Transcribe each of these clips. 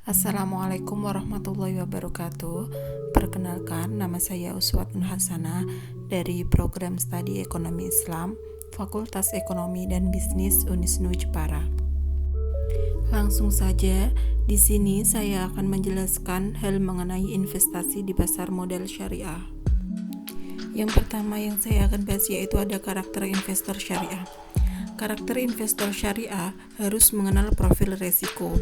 Assalamualaikum warahmatullahi wabarakatuh. Perkenalkan, nama saya Uswat Nur Hasanah dari Program Studi Ekonomi Islam, Fakultas Ekonomi dan Bisnis Unisnu Jepara. Langsung saja, di sini saya akan menjelaskan hal mengenai investasi di pasar modal syariah. Yang pertama yang saya akan bahas yaitu ada karakter investor syariah. Karakter investor syariah harus mengenal profil resiko.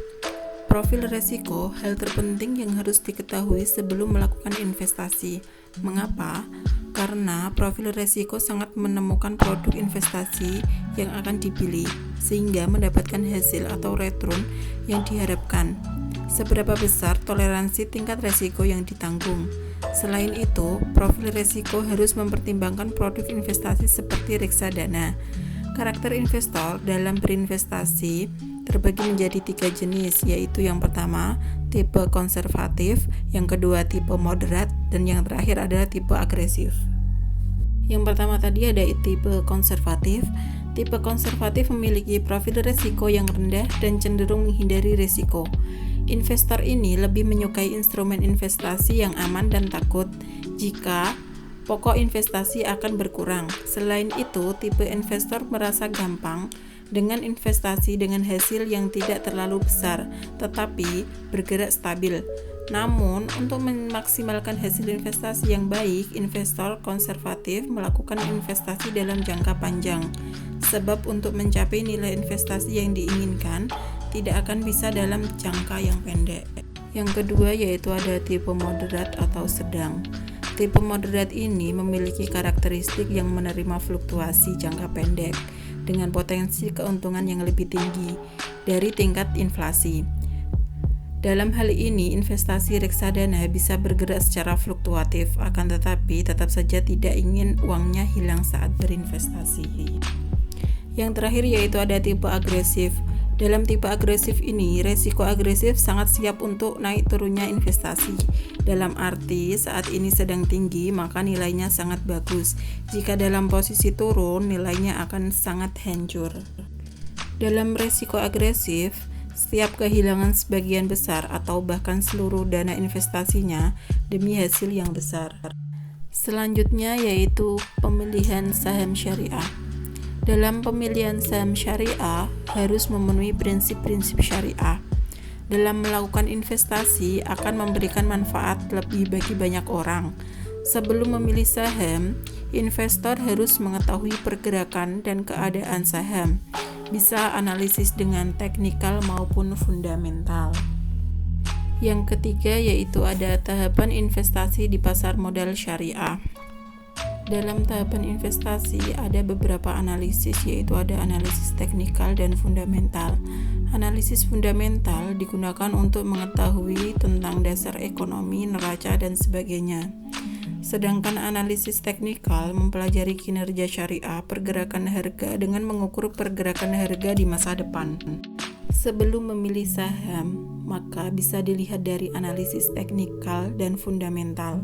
Profil resiko, hal terpenting yang harus diketahui sebelum melakukan investasi. Mengapa? Karena profil resiko sangat menemukan produk investasi yang akan dipilih, sehingga mendapatkan hasil atau return yang diharapkan. Seberapa besar toleransi tingkat resiko yang ditanggung. Selain itu, profil resiko harus mempertimbangkan produk investasi seperti reksadana. Karakter investor dalam berinvestasi terbagi menjadi 3 jenis, yaitu yang pertama tipe konservatif, yang kedua tipe moderat, dan yang terakhir adalah tipe agresif. Yang pertama tadi ada tipe konservatif. Tipe konservatif memiliki profil risiko yang rendah dan cenderung menghindari risiko. Investor ini lebih menyukai instrumen investasi yang aman dan takut jika pokok investasi akan berkurang. Selain itu, tipe investor merasa gampang dengan investasi dengan hasil yang tidak terlalu besar, tetapi bergerak stabil. Namun, untuk memaksimalkan hasil investasi yang baik, investor konservatif melakukan investasi dalam jangka panjang. Sebab untuk mencapai nilai investasi yang diinginkan, tidak akan bisa dalam jangka yang pendek. Yang kedua yaitu ada tipe moderat atau sedang. Tipe moderat ini memiliki karakteristik yang menerima fluktuasi jangka pendek dengan potensi keuntungan yang lebih tinggi dari tingkat inflasi. Dalam hal ini, investasi reksadana bisa bergerak secara fluktuatif, akan tetapi tetap saja tidak ingin uangnya hilang saat berinvestasi. Yang terakhir yaitu ada tipe agresif. Dalam tipe agresif ini, resiko agresif sangat siap untuk naik turunnya investasi. Dalam arti saat ini sedang tinggi, maka nilainya sangat bagus. Jika dalam posisi turun, nilainya akan sangat hancur. Dalam resiko agresif, setiap kehilangan sebagian besar atau bahkan seluruh dana investasinya demi hasil yang besar. Selanjutnya yaitu pemilihan saham syariah. Dalam pemilihan saham syariah harus memenuhi prinsip-prinsip syariah. Dalam melakukan investasi akan memberikan manfaat lebih bagi banyak orang. Sebelum memilih saham, investor harus mengetahui pergerakan dan keadaan saham. Bisa analisis dengan teknikal maupun fundamental. Yang ketiga yaitu ada tahapan investasi di pasar modal syariah. Dalam tahapan investasi ada beberapa analisis, yaitu ada analisis teknikal dan fundamental. Analisis fundamental digunakan untuk mengetahui tentang dasar ekonomi, neraca, dan sebagainya. Sedangkan analisis teknikal mempelajari kinerja syariah, pergerakan harga dengan mengukur pergerakan harga di masa depan. Sebelum memilih saham, maka bisa dilihat dari analisis teknikal dan fundamental.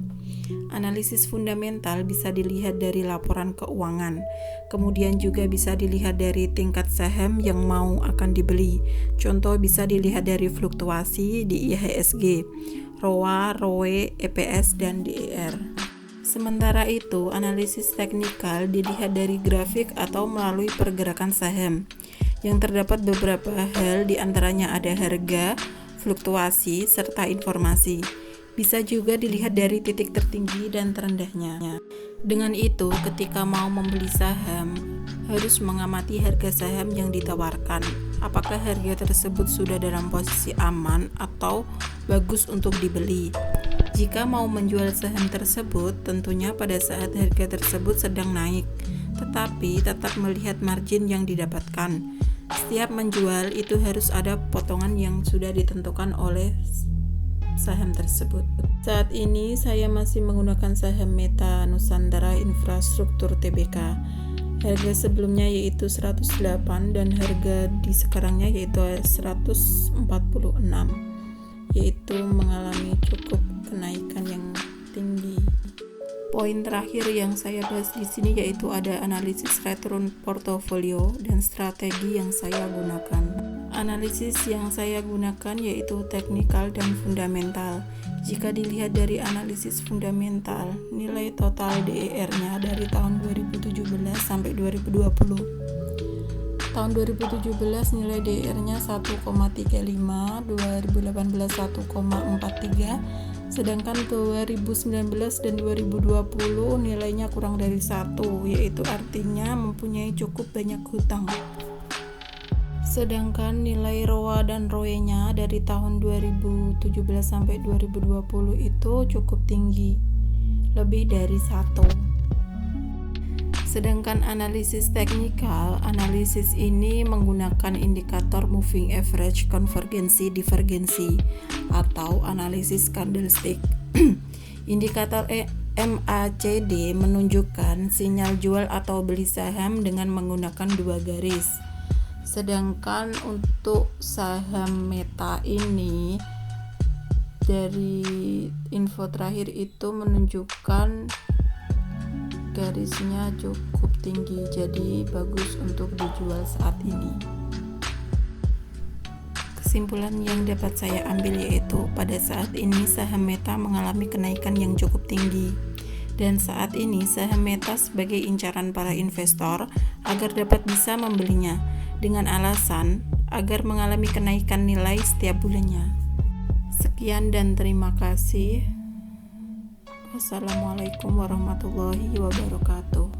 Analisis fundamental bisa dilihat dari laporan keuangan, kemudian juga bisa dilihat dari tingkat saham yang mau akan dibeli. Contoh bisa dilihat dari fluktuasi di IHSG, ROA, ROE, EPS, dan DER. Sementara itu, analisis teknikal dilihat dari grafik atau melalui pergerakan saham, yang terdapat beberapa hal diantaranya ada harga, fluktuasi, serta informasi. Bisa juga dilihat dari titik tertinggi dan terendahnya. Dengan itu, ketika mau membeli saham, harus mengamati harga saham yang ditawarkan. Apakah harga tersebut sudah dalam posisi aman atau bagus untuk dibeli? Jika mau menjual saham tersebut, tentunya pada saat harga tersebut sedang naik, tetapi tetap melihat margin yang didapatkan. Setiap menjual itu harus ada potongan yang sudah ditentukan oleh saham tersebut. Saat ini saya masih menggunakan saham Meta Nusantara Infrastruktur Tbk. Harga sebelumnya yaitu 108 dan harga di sekarangnya yaitu 146, yaitu mengalami cukup kenaikan yang tinggi. Poin terakhir yang saya bahas di sini yaitu ada analisis return portofolio dan strategi yang saya gunakan. Analisis yang saya gunakan yaitu teknikal dan fundamental. Jika dilihat dari analisis fundamental, nilai total DER-nya dari tahun 2017 sampai 2020. Tahun 2017 nilai DER-nya 1,35, 2018 1,43, sedangkan 2019 dan 2020 nilainya kurang dari 1, yaitu artinya mempunyai cukup banyak hutang. Sedangkan nilai ROA dan ROE-nya dari tahun 2017 sampai 2020 itu cukup tinggi, lebih dari 1. Sedangkan analisis teknikal, analisis ini menggunakan indikator moving average konvergensi divergensi atau analisis candlestick. Indikator MACD menunjukkan sinyal jual atau beli saham dengan menggunakan 2 garis. Sedangkan untuk saham Meta ini dari info terakhir itu menunjukkan garisnya cukup tinggi, jadi bagus untuk dijual saat ini. Kesimpulan yang dapat saya ambil yaitu pada saat ini saham Meta mengalami kenaikan yang cukup tinggi. Dan saat ini saham Meta sebagai incaran para investor agar dapat bisa membelinya dengan alasan agar mengalami kenaikan nilai setiap bulannya. Sekian dan terima kasih. Wassalamualaikum warahmatullahi wabarakatuh.